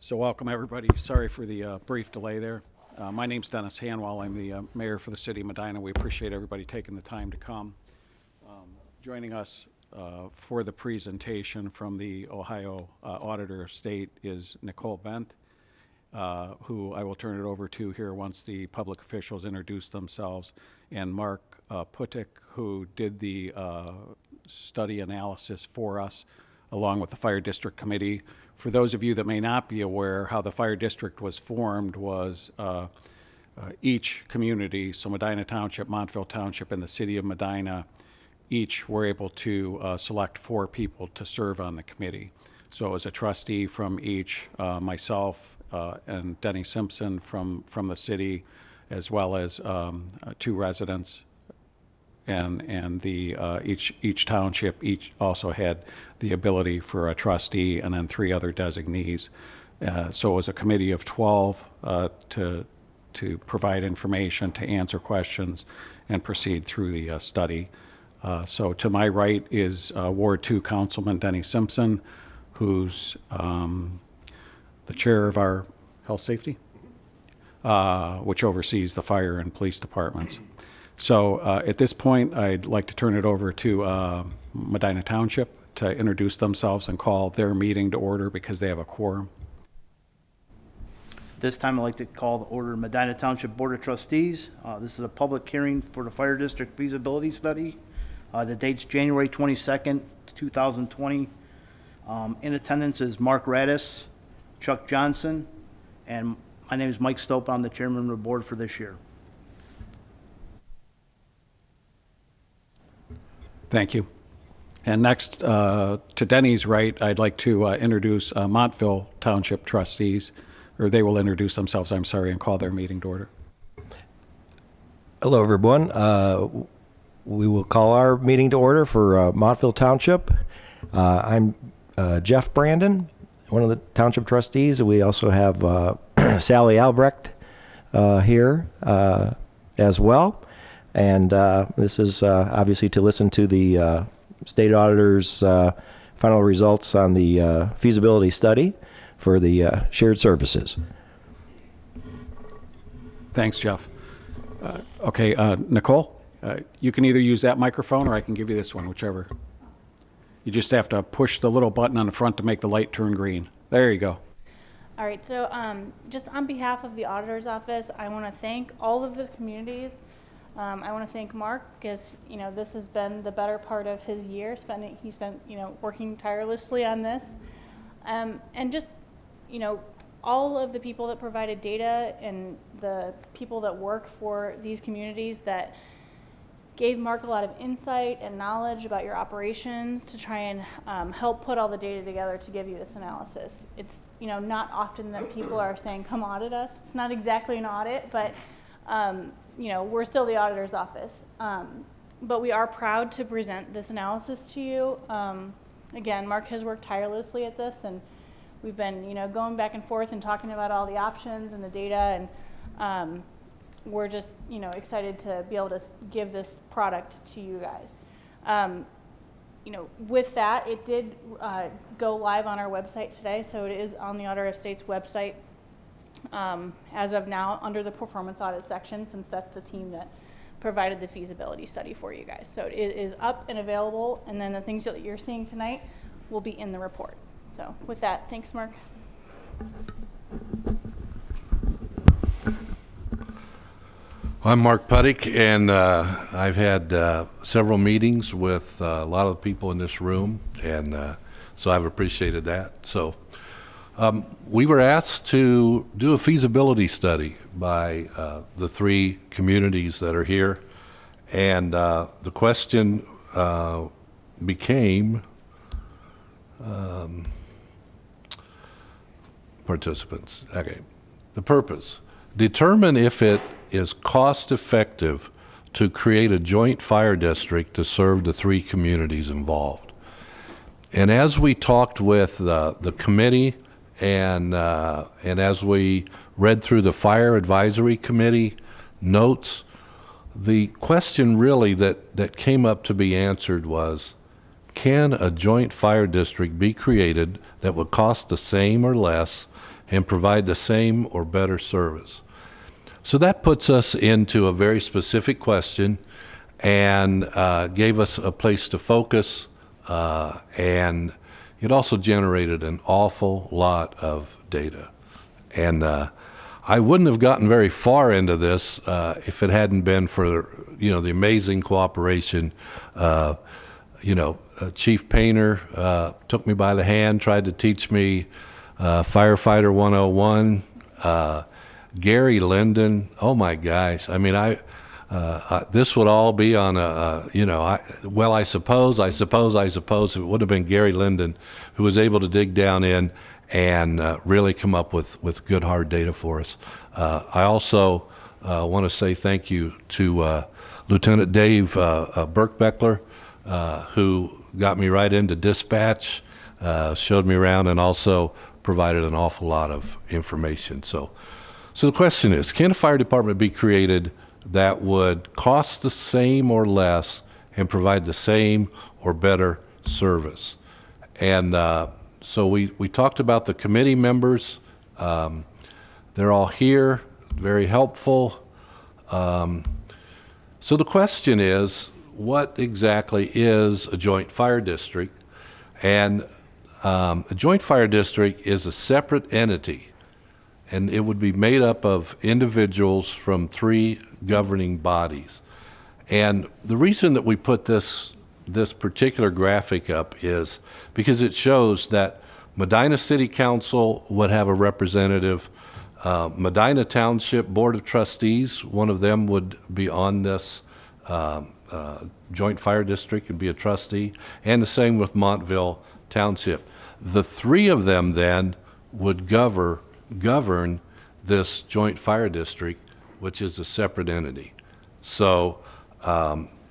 So welcome, everybody. Sorry for the brief delay there. My name's Dennis Hanwell. I'm the mayor for the city of Medina. We appreciate everybody taking the time to come. Joining us for the presentation from the Ohio Auditor of State is Nicole Bent, who I will turn it over to here once the public officials introduce themselves, and Mark Putik, who did the study analysis for us, along with the Fire District Committee. For those of you that may not be aware, how the Fire District was formed was each community, so Medina Township, Montville Township, and the City of Medina, each were able to select 4 people to serve on the committee. So it was a trustee from each, myself and Denny Simpson from the city, as well as 2 residents. And the each township also had the ability for a trustee and then 3 other designees. So it was a committee of 12 to provide information, to answer questions, and proceed through the study. So to my right is Ward 2 Councilman Denny Simpson, who's the chair of our health safety, which oversees the fire and police departments. So at this point, I'd like to turn it over to Medina Township to introduce themselves and call their meeting to order because they have a quorum. This time I'd like to call the order Medina Township Board of Trustees. This is a public hearing for the Fire District Feasibility Study. The date's January 22nd, 2020. In attendance is Mark Radis, Chuck Johnson, and my name is Mike Stope. I'm the chairman of the board for this year. Thank you. And next, to Denny's right, I'd like to introduce Montville Township trustees, or they will introduce themselves, I'm sorry, and call their meeting to order. Hello, everyone. We will call our meeting to order for Montville Township. I'm Jeff Brandon, one of the township trustees. We also have Sally Albrecht here as well. And this is obviously to listen to the state auditor's final results on the feasibility study for the shared services. Thanks, Jeff. Okay, Nicole, you can either use that microphone or I can give you this one, whichever. You just have to push the little button on the front to make the light turn green. There you go. All right, so just on behalf of the auditor's office, I want to thank all of the communities. I want to thank Mark because, this has been the better part of his year. He spent, working tirelessly on this. And just, all of the people that provided data and the people that work for these communities that gave Mark a lot of insight and knowledge about your operations to try and help put all the data together to give you this analysis. It's, not often that people are saying, come audit us. It's not exactly an audit, but we're still the auditor's office, but we are proud to present this analysis to you. Again, Mark has worked tirelessly at this, and we've been, going back and forth and talking about all the options and the data, and we're just, excited to be able to give this product to you guys. With that, it did go live on our website today, so it is on the Auditor of State's website. As of now, under the performance audit section, since that's the team that provided the feasibility study for you guys. So it is up and available, and then the things that you're seeing tonight will be in the report. So with that, thanks, Mark. I'm Mark Putik, and I've had several meetings with a lot of people in this room, and so I've appreciated that. So we were asked to do a feasibility study by the 3 communities that are here, and the question became participants. Okay, the purpose: determine if it is cost effective to create a joint fire district to serve the 3 communities involved. And as we talked with the committee, and as we read through the Fire Advisory Committee notes, the question really that came up to be answered was, can a joint fire district be created that would cost the same or less and provide the same or better service. So that puts us into a very specific question and gave us a place to focus, and it also generated an awful lot of data. And I wouldn't have gotten very far into this if it hadn't been for the amazing cooperation. Chief Painter took me by the hand, tried to teach me Firefighter 101. Gary Linden, oh my gosh! I mean, this would all be on I suppose it would have been Gary Linden who was able to dig down in and really come up with good hard data for us. I also want to say thank you to Lieutenant Dave Burkbeckler, who got me right into dispatch, showed me around, and also provided an awful lot of information. So the question is, can a fire department be created that would cost the same or less and provide the same or better service? And so we talked about the committee members. They're all here, very helpful. So the question is, what exactly is a joint fire district? And a joint fire district is a separate entity, and it would be made up of individuals from 3 governing bodies. And the reason that we put this particular graphic up is because it shows that Medina City Council would have a representative, Medina Township Board of Trustees, one of them would be on this joint fire district and be a trustee, and the same with Montville Township. The 3 of them then would govern this joint fire district, which is a separate entity. So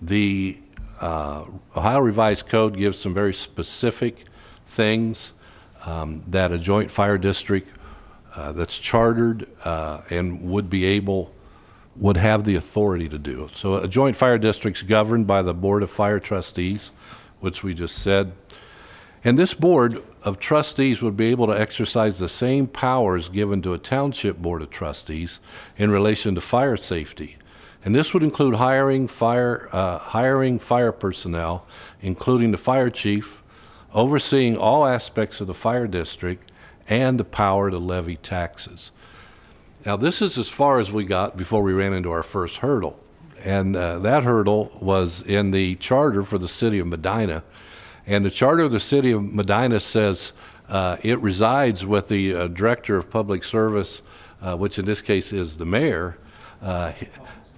the Ohio Revised Code gives some very specific things that a joint fire district that's chartered and would have the authority to do. So a joint fire district's governed by the Board of Fire Trustees, which we just said. And this Board of Trustees would be able to exercise the same powers given to a Township Board of Trustees in relation to fire safety. And this would include hiring fire personnel, including the fire chief, overseeing all aspects of the fire district, and the power to levy taxes. Now, this is as far as we got before we ran into our first hurdle. And that hurdle was in the charter for the city of Medina. And the charter of the city of Medina says it resides with the director of public service, which in this case is the mayor.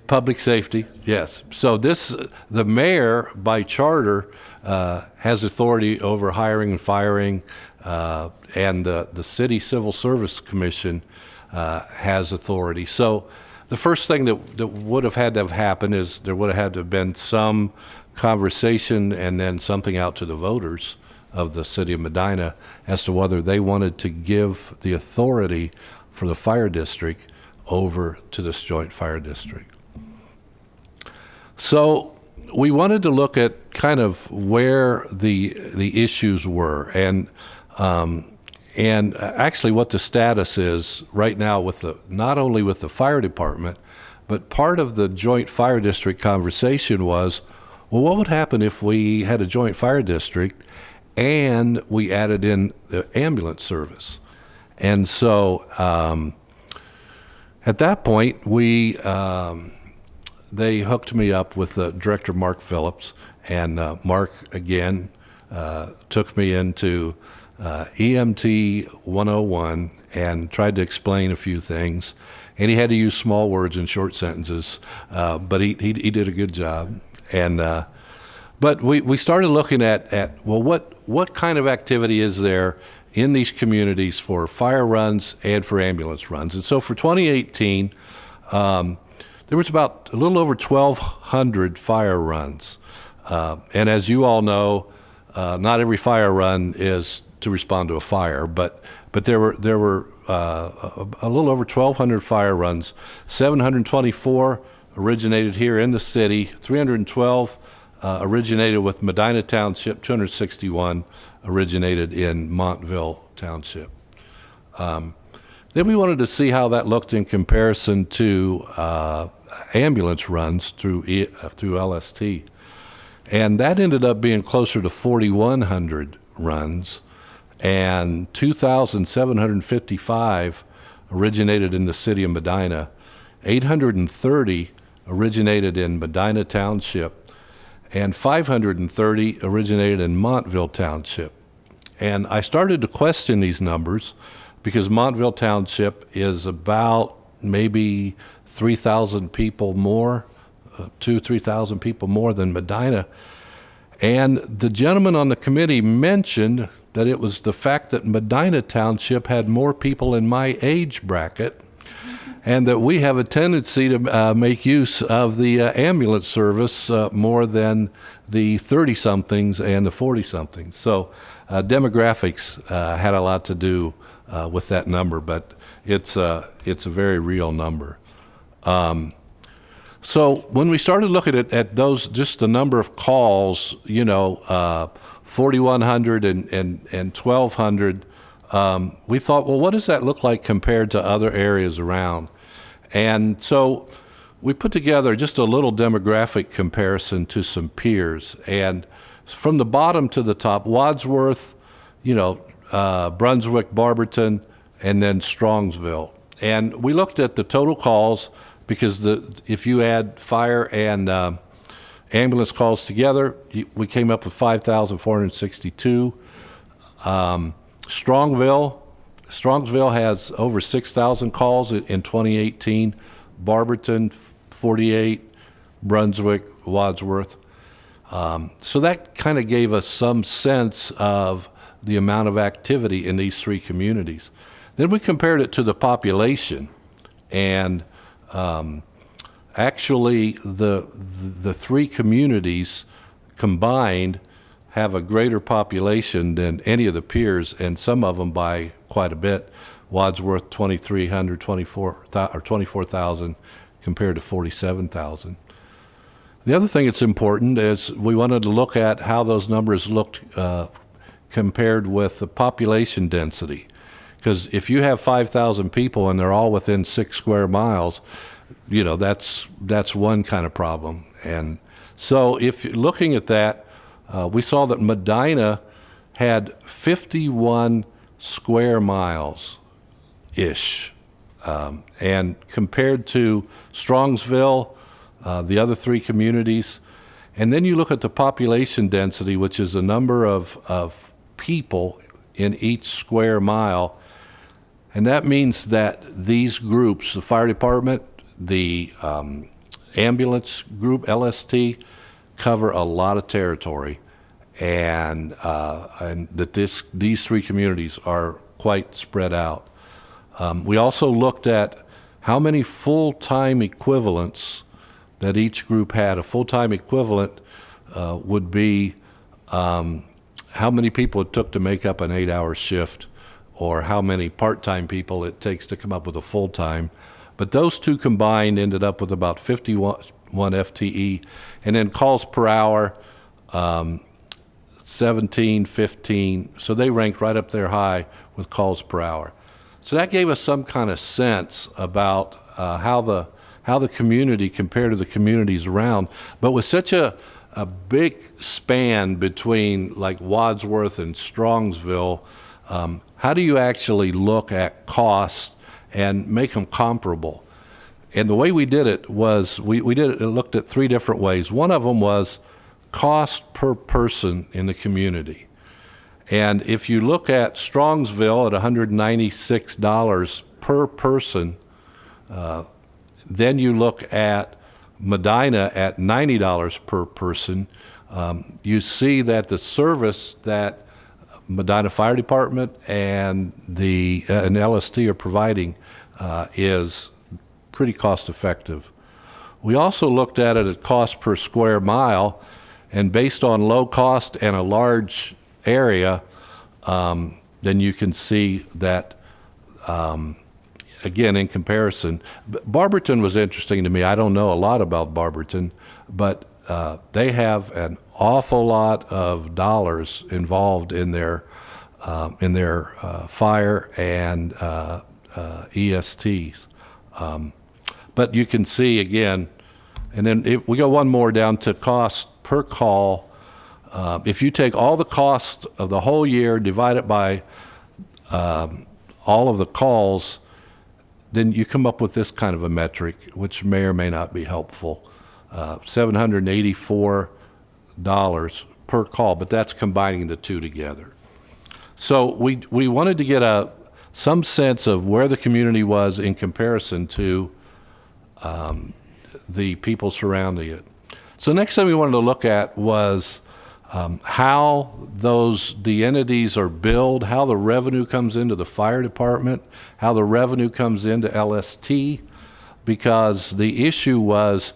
Public safety, yes. So the mayor, by charter, has authority over hiring and firing, and the City Civil Service Commission has authority. So the first thing that would have had to have happened is there would have had to have been some conversation and then something out to the voters of the city of Medina as to whether they wanted to give the authority for the fire district over to this joint fire district. So we wanted to look at kind of where the issues were and actually what the status is right now with not only with the fire department, but part of the joint fire district conversation was, well, what would happen if we had a joint fire district and we added in the ambulance service? And so at that point, they hooked me up with Director Mark Phillips, and Mark, again, took me into EMT 101 and tried to explain a few things. And he had to use small words and short sentences, but he did a good job. And but we started looking at well, what kind of activity is there in these communities for fire runs and for ambulance runs? And so for 2018, there was about a little over 1,200 fire runs. And as you all know, not every fire run is to respond to a fire, but there were a little over 1,200 fire runs. 724 originated here in the city, 312 originated with Medina Township, 261 originated in Montville Township. Then we wanted to see how that looked in comparison to ambulance runs through LST. And that ended up being closer to 4,100 runs, and 2,755 originated in the city of Medina. 830 originated in Medina Township, and 530 originated in Montville Township. And I started to question these numbers because Montville Township is about maybe 3,000 people more, 3,000 people more than Medina. And the gentleman on the committee mentioned that it was the fact that Medina Township had more people in my age bracket, and that we have a tendency to make use of the ambulance service more than the 30-somethings and the 40-somethings. So demographics had a lot to do with that number, but it's a very real number. So when we started looking at those, just the number of calls, 4,100 and 1,200, we thought, well, what does that look like compared to other areas around? And so we put together just a little demographic comparison to some peers. And from the bottom to the top, Wadsworth, Brunswick, Barberton, and then Strongsville. And we looked at the total calls because if you add fire and ambulance calls together, we came up with 5,462. Strongsville has over 6,000 calls in 2018. Barberton, 48. Brunswick, Wadsworth. So that kind of gave us some sense of the amount of activity in these three communities. Then we compared it to the population, and actually the three communities combined have a greater population than any of the peers, and some of them by quite a bit. Wadsworth, 2,300, 24,000 compared to 47,000. The other thing that's important is we wanted to look at how those numbers looked compared with the population density. Because if you have 5,000 people and they're all within 6 square miles, that's one kind of problem. And so if you're looking at that, we saw that Medina had 51 square miles-ish. And compared to Strongsville, the other three communities, and then you look at the population density, which is the number of people in each square mile, and that means that these groups, the fire department, the ambulance group, LST, cover a lot of territory, and that these three communities are quite spread out. We also looked at how many full-time equivalents that each group had. A full-time equivalent would be how many people it took to make up an 8-hour shift, or how many part-time people it takes to come up with a full-time. But those two combined ended up with about 51 FTE. And then calls per hour, 17, 15. So they ranked right up there high with calls per hour. So that gave us some kind of sense about how the community compared to the communities around. But with such a big span between like Wadsworth and Strongsville, how do you actually look at costs and make them comparable? And the way we did it was we looked at three different ways. One of them was cost per person in the community. And if you look at Strongsville at $196 per person, then you look at Medina at $90 per person, you see that the service that Medina Fire Department and and LST are providing is pretty cost effective. We also looked at it at cost per square mile, and based on low cost and a large area, then you can see that, again, in comparison. Barberton was interesting to me. I don't know a lot about Barberton, but they have an awful lot of dollars involved in their fire and ESTs. But you can see again, and then if we go one more down to cost per call. If you take all the cost of the whole year, divide it by all of the calls, then you come up with this kind of a metric, which may or may not be helpful. $784 per call, but that's combining the two together. So we wanted to get some sense of where the community was in comparison to the people surrounding it. So next thing we wanted to look at was how the entities are billed, how the revenue comes into the fire department, how the revenue comes into LST, because the issue was,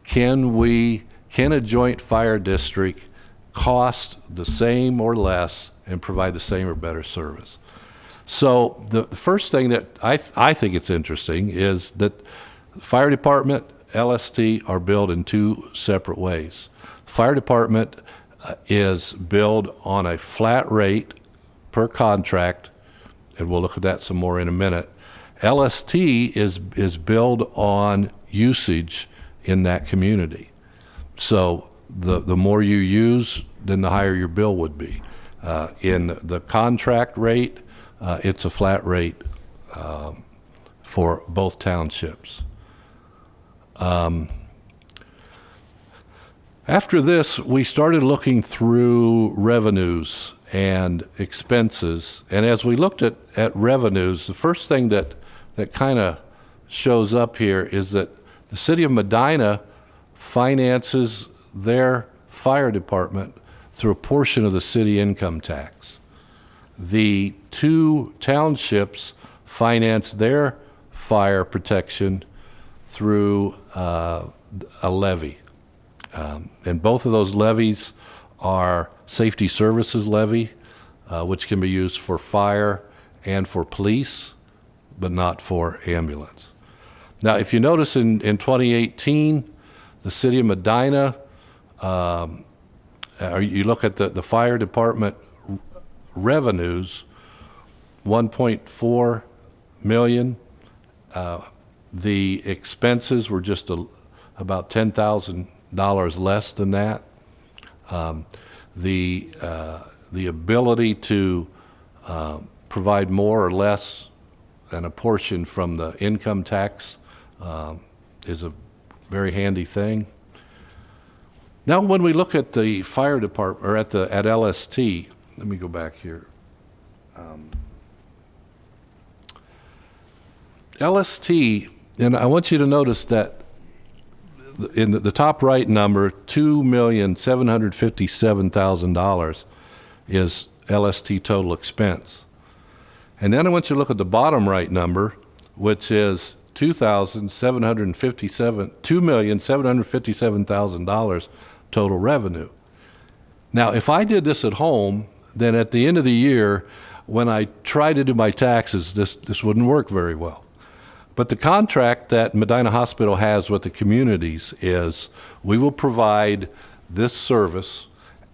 can a joint fire district cost the same or less and provide the same or better service? So the first thing that I think it's interesting is that the fire department, LST are billed in two separate ways. Fire department is billed on a flat rate per contract, and we'll look at that some more in a minute. LST is billed on usage in that community. So the more you use, then the higher your bill would be. In the contract rate, it's a flat rate for both townships. After this, we started looking through revenues and expenses. And as we looked at revenues, the first thing that kind of shows up here is that the city of Medina finances their fire department through a portion of the city income tax. The two townships finance their fire protection through a levy. And both of those levies are safety services levy, which can be used for fire and for police, but not for ambulance. Now, if you notice in 2018, the city of Medina, you look at the fire department revenues, 1.4 million. The expenses were just about $10,000 less than that. The ability to provide more or less than a portion from the income tax is a very handy thing. Now, when we look at the fire department, or at LST, let me go back here. LST, and I want you to notice that in the top right number, $2,757,000 is LST total expense. And then I want you to look at the bottom right number, which is $2,757,000 total revenue. Now, if I did this at home, then at the end of the year, when I try to do my taxes, this wouldn't work very well. But the contract that Medina Hospital has with the communities is we will provide this service,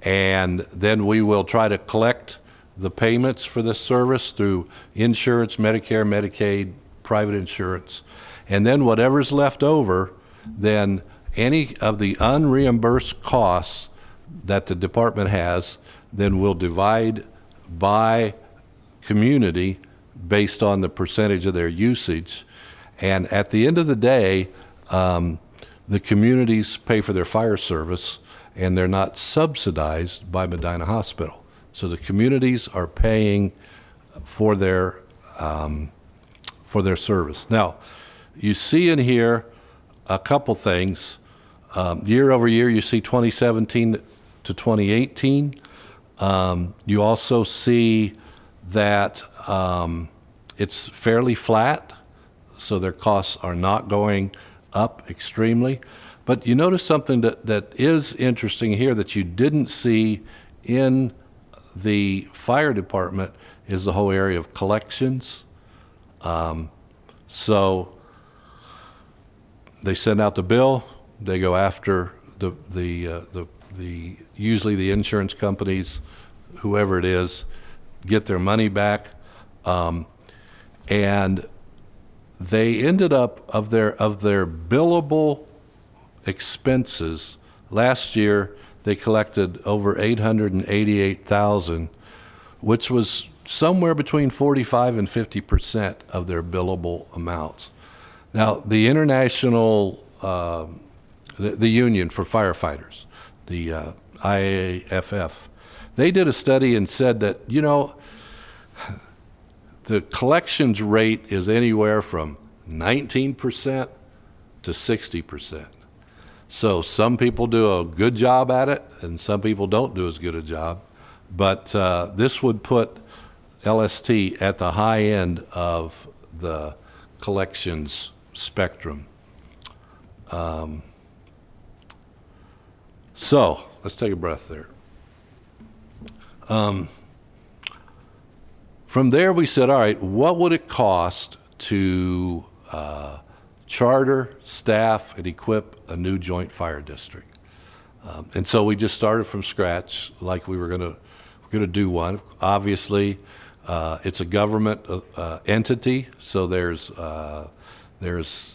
and then we will try to collect the payments for this service through insurance, Medicare, Medicaid, private insurance. And then whatever's left over, then any of the unreimbursed costs that the department has, then we'll divide by community based on the percentage of their usage. And at the end of the day, the communities pay for their fire service, and they're not subsidized by Medina Hospital. So the communities are paying for their service. Now, you see in here a couple things. Year over year, you see 2017 to 2018. You also see that it's fairly flat, so their costs are not going up extremely. But you notice something that is interesting here that you didn't see in the fire department is the whole area of collections. So they send out the bill, they go after usually the insurance companies, whoever it is, get their money back. And they ended up, of their billable expenses, last year they collected over 888,000, which was somewhere between 45 and 50% of their billable amounts. Now, the international, the union for firefighters, the IAFF, they did a study and said that, you know, the collections rate is anywhere from 19% to 60%. So some people do a good job at it, and some people don't do as good a job. But this would put LST at the high end of the collections spectrum. So let's take a breath there. From there, we said, all right, what would it cost to charter, staff, and equip a new joint fire district? And so we just started from scratch, like we were going to do one. Obviously, it's a government entity, so there's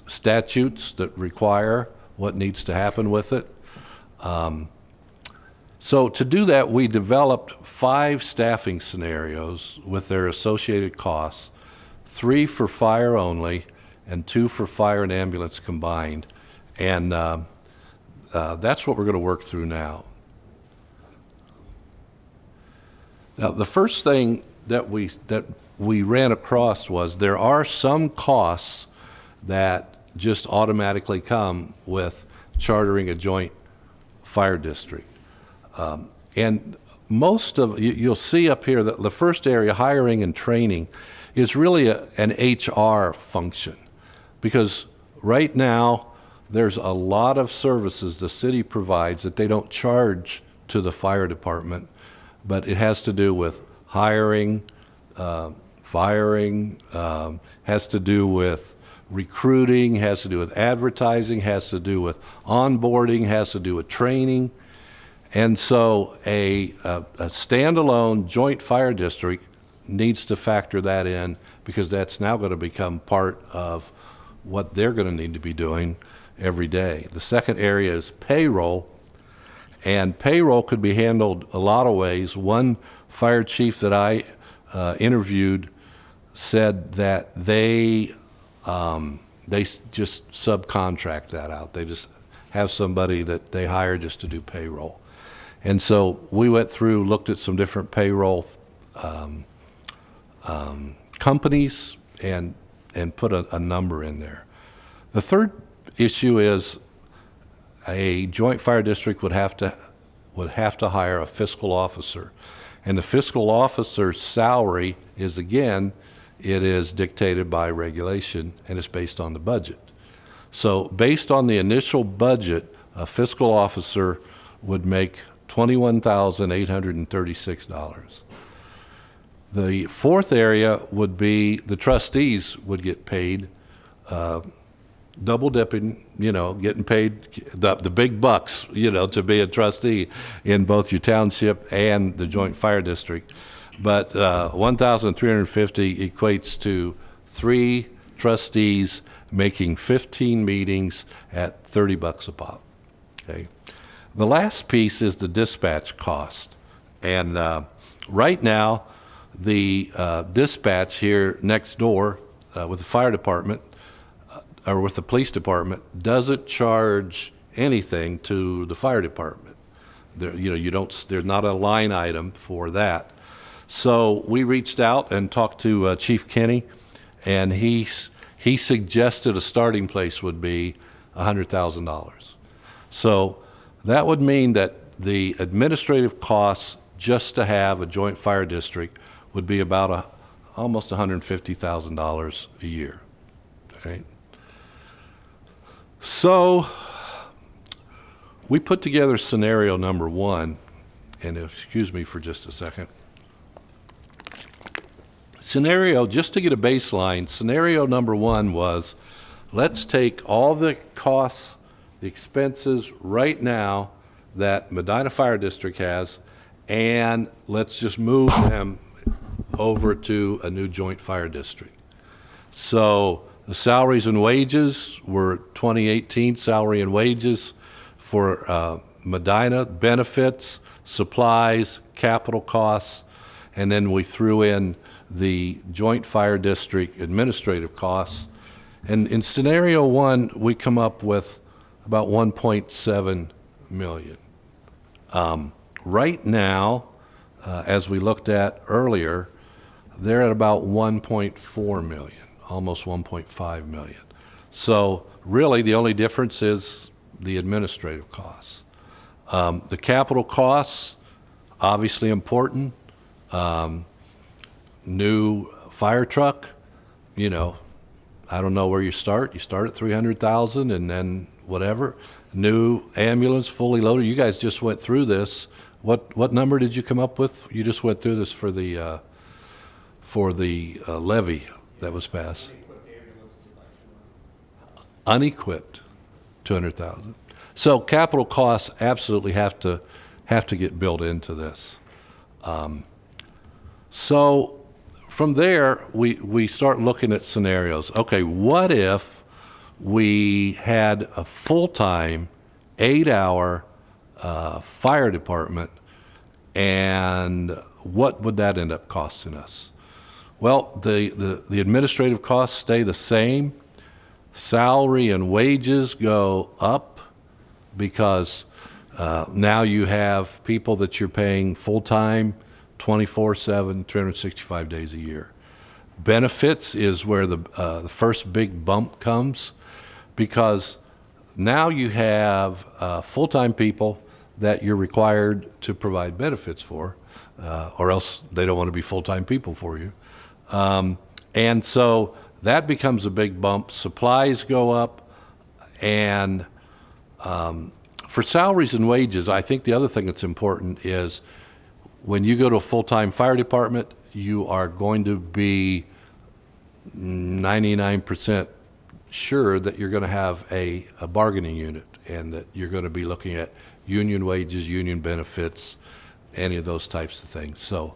statutes that require what needs to happen with it. So to do that, we developed 5 staffing scenarios with their associated costs, 3 for fire only and 2 for fire and ambulance combined. And that's what we're going to work through now. Now, the first thing that we ran across was there are some costs that just automatically come with chartering a joint fire district. And most of, you'll see up here that the first area, hiring and training, is really an HR function. Because right now, there's a lot of services the city provides that they don't charge to the fire department, but it has to do with hiring, firing, has to do with recruiting, has to do with advertising, has to do with onboarding, has to do with training. And so a standalone joint fire district needs to factor that in, because that's now going to become part of what they're going to need to be doing every day. The second area is payroll, and payroll could be handled a lot of ways. One fire chief that I interviewed said that they just subcontract that out. They just have somebody that they hire just to do payroll. And so we went through, looked at some different payroll companies and put a number in there. The third issue is a joint fire district would have to hire a fiscal officer. And the fiscal officer's salary is, again, it is dictated by regulation, and it's based on the budget. So based on the initial budget, a fiscal officer would make $21,836. The fourth area would be the trustees would get paid, double dipping, getting paid the big bucks, to be a trustee in both your township and the joint fire district. But 1,350 equates to 3 trustees making 15 meetings at $30 a pop. Okay. The last piece is the dispatch cost. And right now, the dispatch here next door with the fire department or with the police department doesn't charge anything to the fire department. There, there's not a line item for that. So we reached out and talked to Chief Kenny, and he suggested a starting place would be $100,000. So that would mean that the administrative costs just to have a joint fire district would be about almost $150,000 a year. Right? So we put together scenario number 1, and excuse me for just a second. Just to get a baseline, scenario number 1 was, let's take all the costs, the expenses right now that Medina Fire District has, and let's just move them over to a new joint fire district. So The salaries and wages were 2018 salary and wages for Medina, benefits, supplies, capital costs, and then we threw in the Joint Fire District administrative costs. And in scenario one, we come up with about 1.7 million. Right now, as we looked at earlier, they're at about 1.4 million, almost 1.5 million. So really, the only difference is the administrative costs. The capital costs, obviously important. New fire truck, you know, I don't know where you start. You start at 300,000 and then whatever. New ambulance, fully loaded. You guys just went through this. What number did you come up with? You just went through this for the levy that was passed. Unequipped, 200,000. So capital costs absolutely have to get built into this. So from there, we start looking at scenarios. Okay, what if we had a full-time, 8-hour fire department, and what would that end up costing us? Well, the administrative costs stay the same. Salary and wages go up because now you have people that you're paying full-time, 24/7, 365 days a year. Benefits is where the first big bump comes, because now you have full-time people that you're required to provide benefits for, or else they don't want to be full-time people for you. And so that becomes a big bump. Supplies go up, and for salaries and wages, I think the other thing that's important is when you go to a full-time fire department, you are going to be 99% sure that you're going to have a bargaining unit, and that you're going to be looking at union wages, union benefits, any of those types of things. So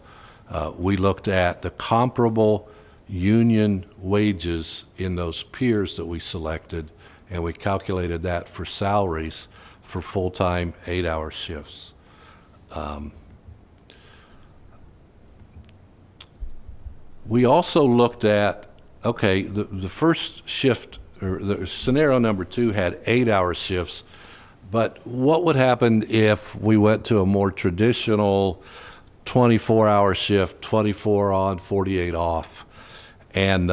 we looked at the comparable union wages in those peers that we selected, and we calculated that for salaries for full-time 8-hour shifts. We also looked at, okay, the first shift, or the scenario number 2 had 8-hour shifts, but what would happen if we went to a more traditional 24-hour shift, 24 on, 48 off? And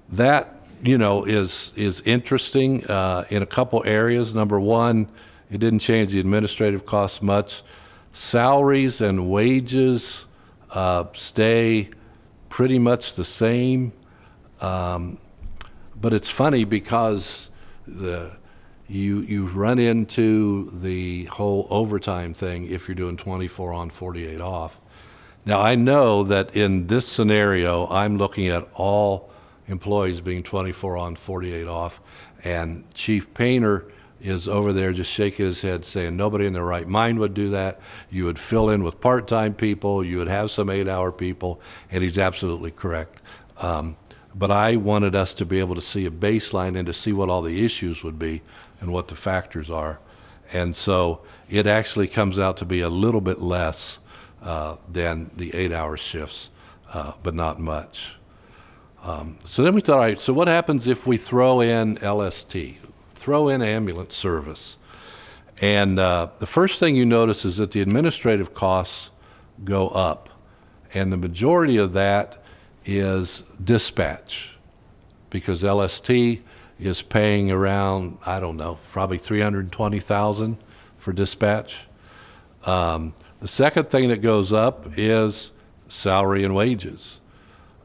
that, you know, is interesting in a couple areas. Number one, it didn't change the administrative costs much. Salaries and wages stay pretty much the same, but it's funny because you run into the whole overtime thing if you're doing 24 on, 48 off. Now, I know that in this scenario, I'm looking at all employees being 24 on, 48 off, and Chief Painter is over there just shaking his head saying nobody in their right mind would do that. You would fill in with part-time people, you would have some 8-hour people, and he's absolutely correct. But I wanted us to be able to see a baseline and to see what all the issues would be and what the factors are. And so it actually comes out to be a little bit less than the 8-hour shifts, but not much. So then we thought, all right, so what happens if we throw in LST, throw in ambulance service? And the first thing you notice is that the administrative costs go up, and the majority of that is dispatch, because LST is paying around, I don't know, probably $320,000 for dispatch. The second thing that goes up is salary and wages.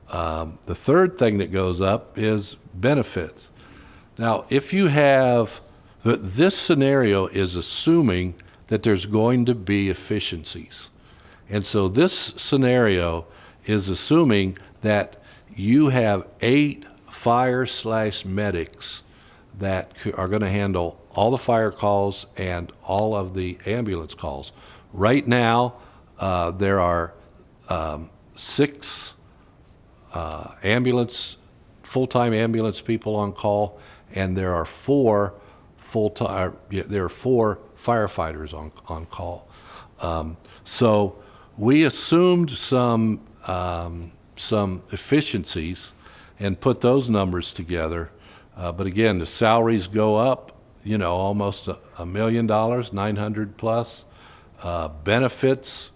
The third thing that goes up is benefits. Now, if you have, this scenario is assuming that there's going to be efficiencies. And so this scenario is assuming that you have 8 fire/medics that are going to handle all the fire calls and all of the ambulance calls. Right now, there are 6 ambulance full-time ambulance people on call, and there are four firefighters on call. So we assumed some efficiencies and put those numbers together. But again, the salaries go up, almost $1 million, 900 plus. Benefits,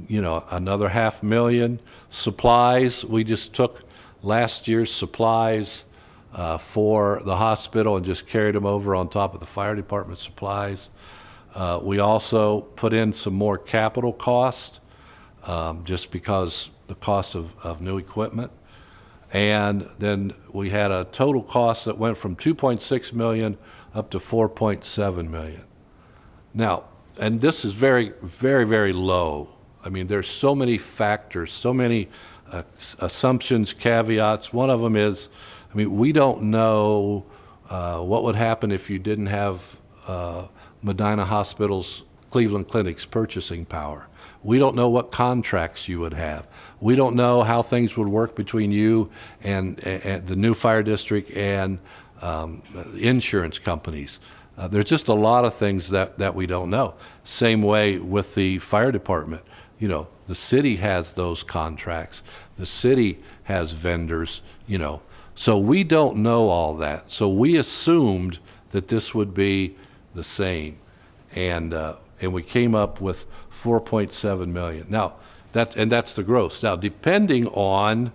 another $500,000. Supplies, we just took last year's supplies for the hospital and just carried them over on top of the fire department supplies. We also put in some more capital cost, just because the cost of new equipment. And then we had a total cost that went from $2.6 million up to $4.7 million. Now, and this is very, very, very low. I mean, there's so many factors, so many assumptions, caveats. One of them is, we don't know what would happen if you didn't have Medina Hospital's Cleveland Clinic's purchasing power. We don't know what contracts you would have. We don't know how things would work between you and the new fire district and insurance companies. There's just a lot of things that we don't know. Same way with the fire department. The city has those contracts. The city has vendors, So we don't know all that. So we assumed that this would be the same. And we came up with $4.7 million. Now, that's the gross. Now, depending on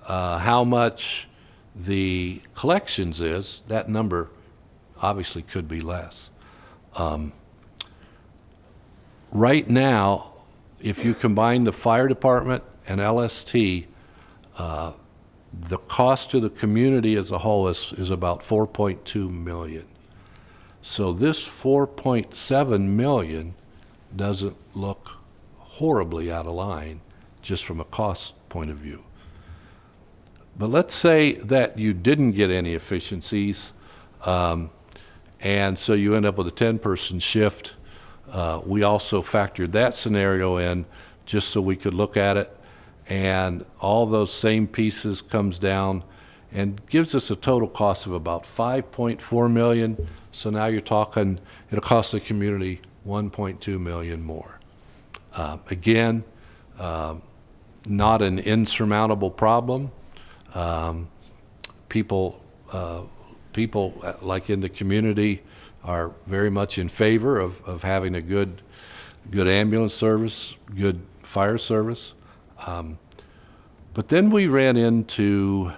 how much the collections is, that number obviously could be less. Right now, if you combine the fire department and LST, the cost to the community as a whole is about $4.2 million. So this $4.7 million doesn't look horribly out of line just from a cost point of view. But let's say that you didn't get any efficiencies, and so you end up with a 10-person shift. We also factored that scenario in just so we could look at it, and all those same pieces comes down and gives us a total cost of about $5.4 million. So now you're talking, it'll cost the community $1.2 million more. Again, not an insurmountable problem. People like in the community are very much in favor of having a good ambulance service, good fire service. But then we ran into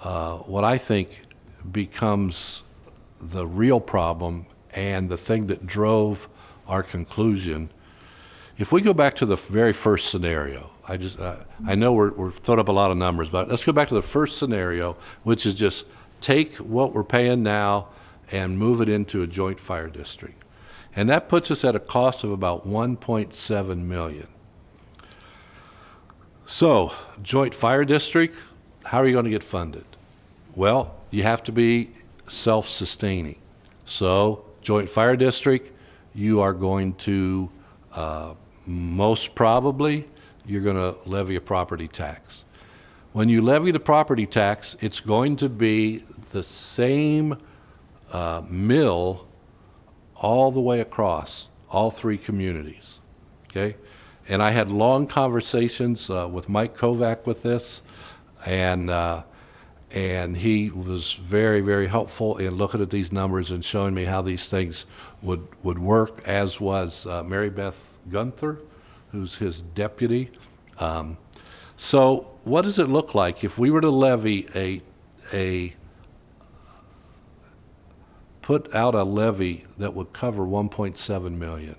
what I think becomes the real problem and the thing that drove our conclusion. If we go back to the very first scenario, I know we're throwing up a lot of numbers, but let's go back to the first scenario, which is just take what we're paying now and move it into a joint fire district. And that puts us at a cost of about $1.7 million. So, joint fire district, how are you going to get funded? Well, you have to be self-sustaining. So, joint fire district, you are going to, most probably, you're going to levy a property tax. When you levy the property tax, it's going to be the same mill all the way across all three communities, okay? And I had long conversations with Mike Kovac with this, and he was very, very helpful in looking at these numbers and showing me how these things would work, as was Mary Beth Gunther, who's his deputy. So what does it look like if we were to levy put out a levy that would cover $1.7 million?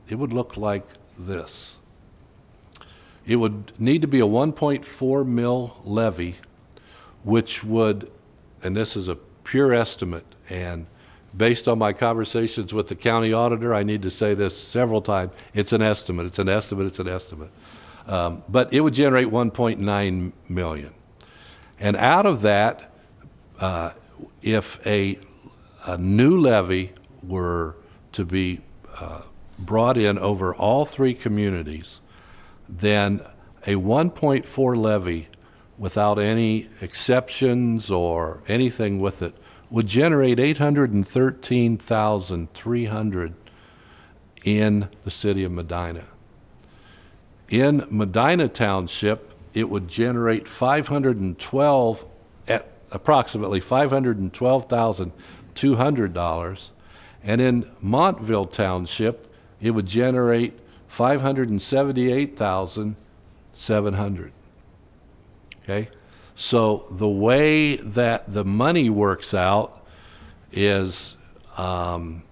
It would look like this. It would need to be a 1.4 mil levy, which would, and this is a pure estimate, and based on my conversations with the county auditor, I need to say this several times, it's an estimate, it's an estimate, it's an estimate. But it would generate 1.9 million. And out of that, if a new levy were to be brought in over all three communities, then a 1.4 levy without any exceptions or anything with it, would generate $813,300 in the city of Medina. In Medina Township, it would generate approximately $512,200, and in Montville Township, it would generate $578,700. Okay? So the way that the money works out is, and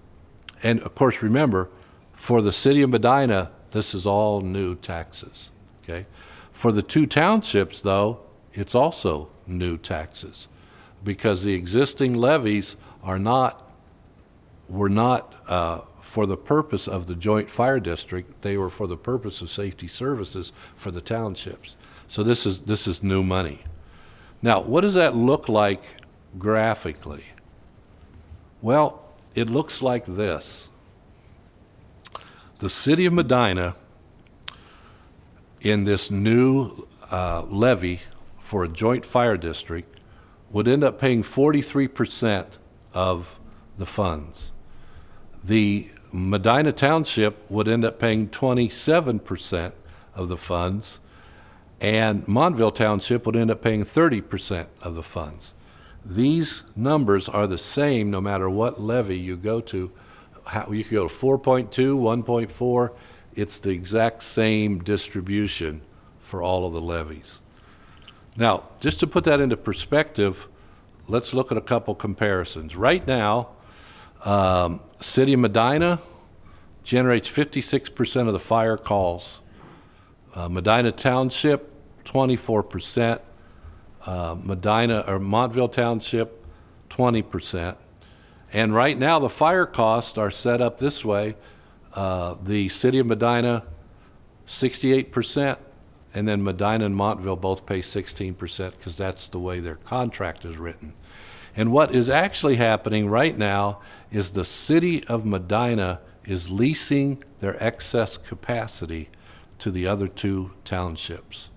of course, remember, for the city of Medina, this is all new taxes. Okay? For the two townships, though, it's also new taxes, because the existing levies were not for the purpose of the joint fire district. They were for the purpose of safety services for the townships. So this is new money. Now, what does that look like graphically? Well, it looks like this. The city of Medina, in this new levy for a joint fire district, would end up paying 43% of the funds. The Medina Township would end up paying 27% of the funds, and Montville Township would end up paying 30% of the funds. These numbers are the same no matter what levy you go to. You could go to 4.2, 1.4. It's the exact same distribution for all of the levies. Now, just to put that into perspective, let's look at a couple comparisons. Right now, City of Medina generates 56% of the fire calls. Medina Township, 24%. Montville Township, 20%. And right now, the fire costs are set up this way. The city of Medina, 68%, and then Medina and Montville both pay 16% because that's the way their contract is written. And what is actually happening right now is the city of Medina is leasing their excess capacity to the other two townships.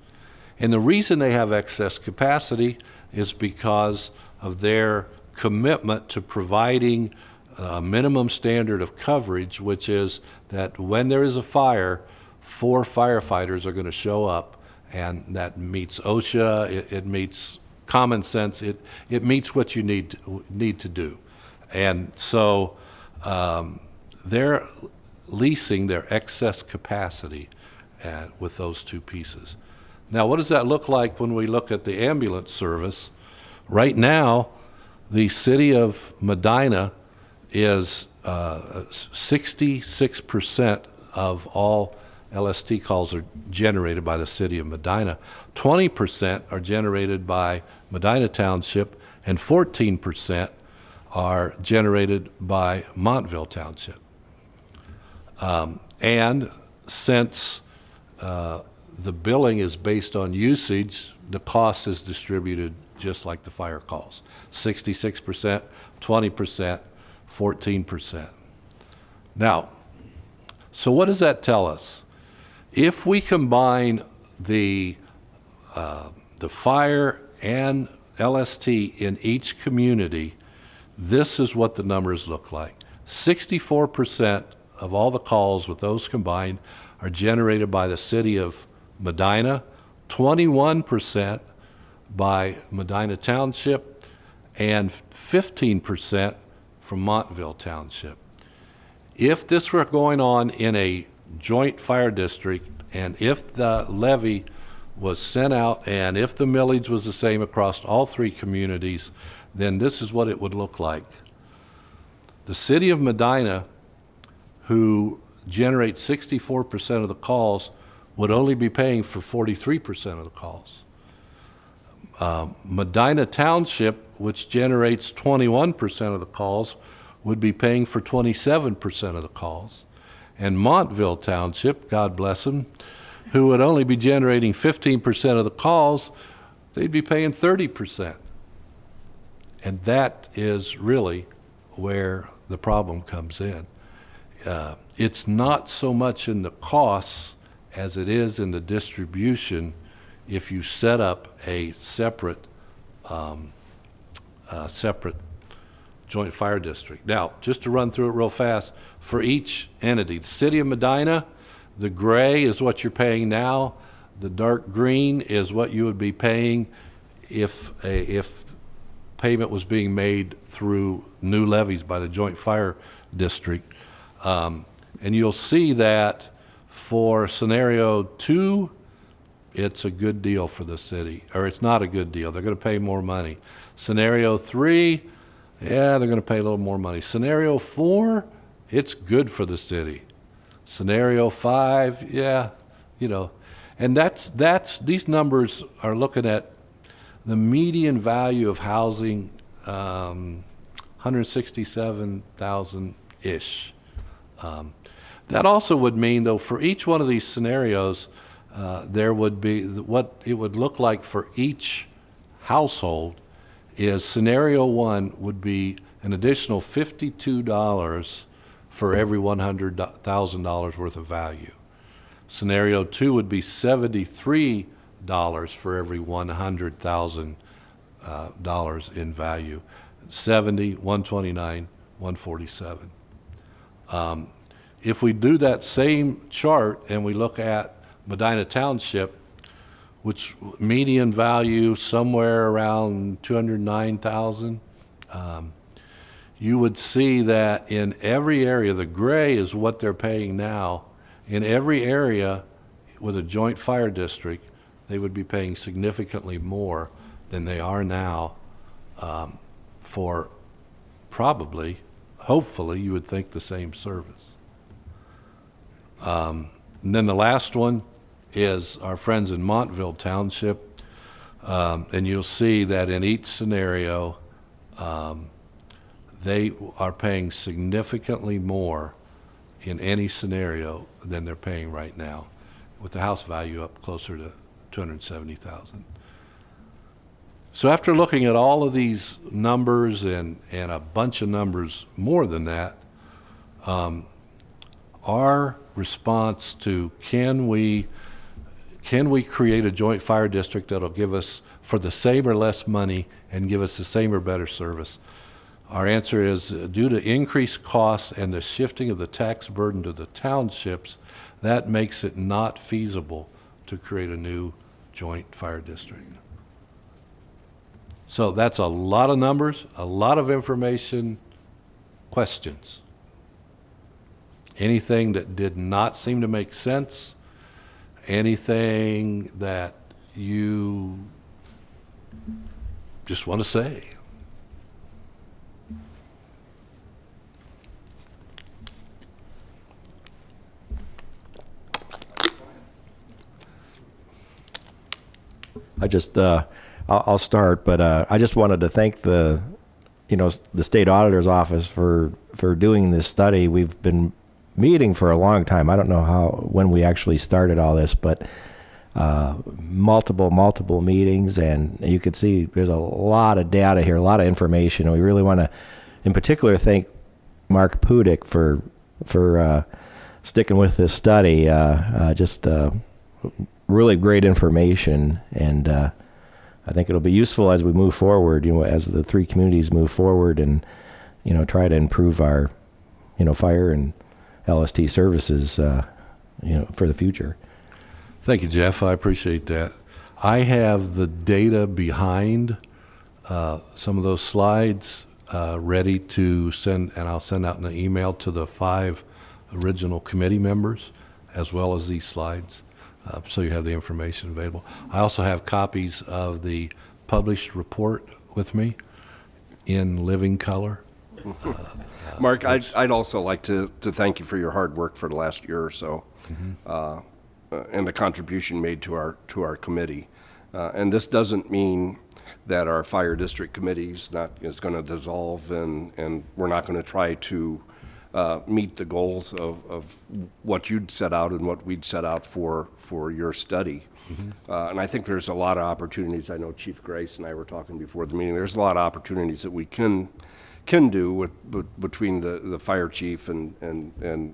And the reason they have excess capacity is because of their commitment to providing a minimum standard of coverage, which is that when there is a fire, 4 firefighters are going to show up, and that meets OSHA, it meets common sense, it meets what you need to do. And so they're leasing their excess capacity with those two pieces. Now, what does that look like when we look at the ambulance service? Right now, the city of Medina is 66% of all LST calls are generated by the city of Medina. 20% are generated by Medina Township, and 14% are generated by Montville Township. And since the billing is based on usage, the cost is distributed just like the fire calls. 66%, 20%, 14%. Now, so what does that tell us? If we combine the fire and LST in each community, this is what the numbers look like. 64% of all the calls with those combined are generated by the city of Medina, 21% by Medina Township, and 15% from Montville Township. If this were going on in a joint fire district, and if the levy was sent out, and if the millage was the same across all 3 communities, then this is what it would look like. The city of Medina, who generates 64% of the calls, would only be paying for 43% of the calls. Medina Township, which generates 21% of the calls, would be paying for 27% of the calls. And Montville Township, God bless them, who would only be generating 15% of the calls, they'd be paying 30%. And that is really where the problem comes in. It's not so much in the costs as it is in the distribution if you set up a separate joint fire district. Now, just to run through it real fast, for each entity, the city of Medina, the gray is what you're paying now. The dark green is what you would be paying if payment was being made through new levies by the joint fire district. And you'll see that for scenario 2, it's a good deal for the city, or it's not a good deal. They're going to pay more money. Scenario 3, yeah, they're going to pay a little more money. Scenario 4, it's good for the city. Scenario 5, yeah, and that's these numbers are looking at the median value of housing, 167,000-ish. That also would mean, though, for each one of these scenarios, there would be what it would look like for each household is scenario 1 would be an additional $52 for every $100,000 worth of value. Scenario 2 would be $73 for every $100,000 in value. 70, 129, 147. If we do that same chart and we look at Medina Township, which median value somewhere around 209,000, you would see that in every area, the gray is what they're paying now. In every area with a joint fire district, they would be paying significantly more than they are now for probably, hopefully, you would think the same service. And then the last one is our friends in Montville Township, and you'll see that in each scenario, they are paying significantly more in any scenario than they're paying right now, with the house value up closer to $270,000. So after looking at all of these numbers and a bunch of numbers more than that, our response to can we create a joint fire district that'll give us for the same or less money and give us the same or better service? Our answer is due to increased costs and the shifting of the tax burden to the townships, that makes it not feasible to create a new joint fire district. So that's a lot of numbers, a lot of information. Questions? Anything that did not seem to make sense? Anything that you just want to say? I'll start, but I just wanted to thank the state auditor's office for doing this study. We've been meeting for a long time. I don't know when we actually started all this, but multiple meetings, and you could see there's a lot of data here, a lot of information, and we really want to, in particular, thank Mark Pudick for sticking with this study. Really great information, and I think it'll be useful as we move forward, as the three communities move forward and, try to improve our, fire and LST services, for the future. Thank you, Jeff. I appreciate that. I have the data behind some of those slides ready to send, and I'll send out an email to the 5 original committee members, as well as these slides. So you have the information available. I also have copies of the published report with me in living color. Mark, I'd also like to thank you for your hard work for the last year or so, and the contribution made to our committee. And this doesn't mean that our fire district committee is going to dissolve, and we're not going to try to meet the goals of what you'd set out and what we'd set out for your study. And I think there's a lot of opportunities. I know Chief Grace and I were talking before the meeting. There's a lot of opportunities that we can do between the fire chief and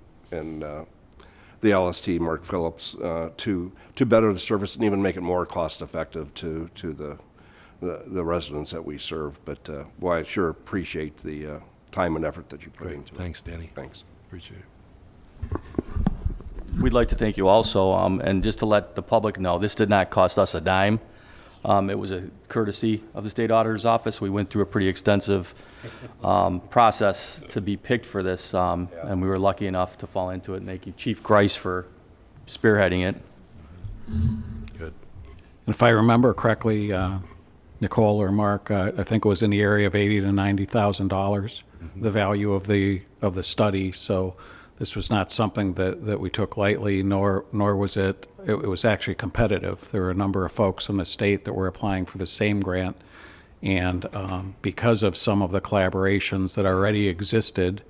the LST, Mark Phillips, to better the service and even make it more cost-effective to the residents that we serve. But, boy, I sure appreciate the time and effort that you put into it. Thanks, Danny. Thanks. Appreciate it. We'd like to thank you also, and just to let the public know, this did not cost us a dime. It was a courtesy of the State Auditor's Office. We went through a pretty extensive process to be picked for this, and we were lucky enough to fall into it. And thank you, Chief Grice, for spearheading it. Good. And if I remember correctly, Nicole or Mark, I think it was in the area of $80,000 to $90,000, the value of the study. So this was not something that we took lightly, nor was it was actually competitive. There were a number of folks in the state that were applying for the same grant. And because of some of the collaborations that already existed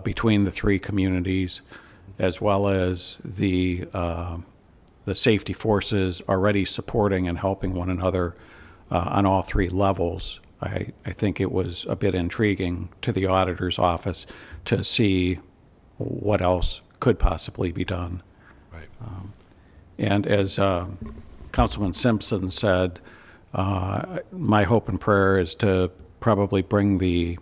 between the three communities, as well as the safety forces already supporting and helping one another on all three levels, I think it was a bit intriguing to the auditor's office to see what else could possibly be done. Right. And as Councilman Simpson said, my hope and prayer is to probably bring the,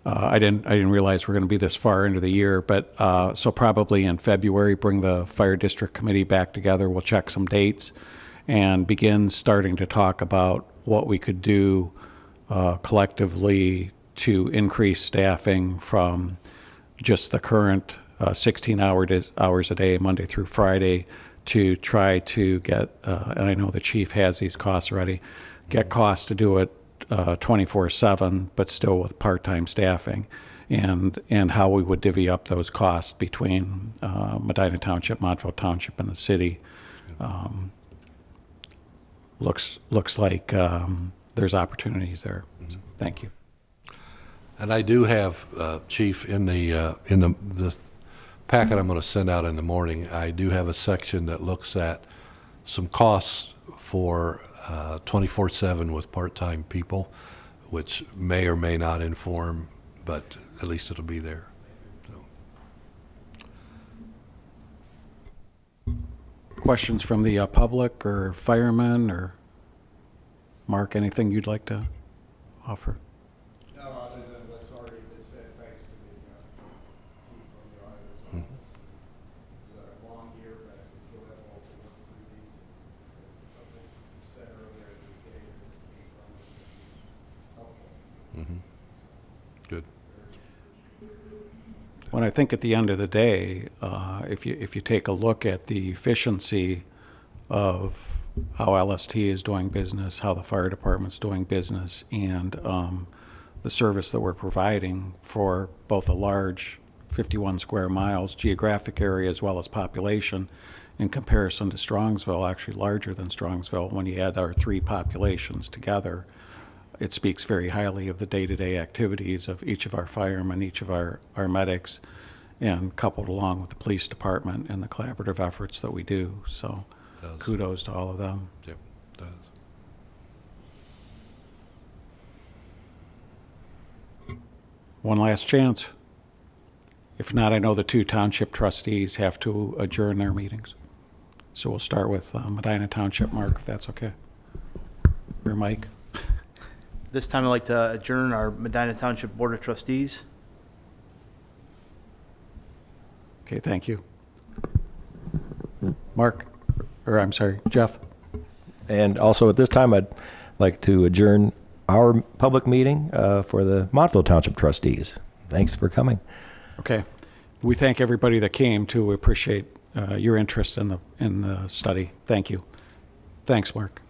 I didn't realize we're going to be this far into the year, but so probably in February, bring the Fire District Committee back together. We'll check some dates and begin starting to talk about what we could do collectively to increase staffing from just the current 16 hours a day, Monday through Friday, to try to get, and I know the chief has these costs already, get costs to do it 24/7, but still with part-time staffing, and how we would divvy up those costs between Medina Township, Montville Township, and the city. Looks like there's opportunities there. So, thank you. And I do have, Chief, in the packet I'm going to send out in the morning, I do have a section that looks at some costs for 24/7 with part-time people, which may or may not inform, but at least it'll be there. So. Questions from the public or firemen or Mark, anything you'd like to offer? No, other than what's already been said, thanks to the chief from the auditor's office. It was a long year, but I feel that all to work through these. As was said earlier, the getting the chief from this is helpful. Good. When I think at the end of the day, if you take a look at the efficiency of how LST is doing business, how the fire department's doing business, and the service that we're providing for both a large 51 square miles geographic area as well as population, in comparison to Strongsville, actually larger than Strongsville, when you add our three populations together, it speaks very highly of the day-to-day activities of each of our firemen, each of our medics, and coupled along with the police department and the collaborative efforts that we do. So kudos to all of them. Yep, does. One last chance. If not, I know the two township trustees have to adjourn their meetings. So we'll start with Medina Township, Mark, if that's okay. Or Mike. This time I'd like to adjourn our Medina Township Board of Trustees. Okay, thank you. Mark, or I'm sorry, Jeff. And also at this time, I'd like to adjourn our public meeting for the Montville Township trustees. Thanks for coming. Okay. We thank everybody that came, too. We appreciate your interest in the study. Thank you. Thanks, Mark.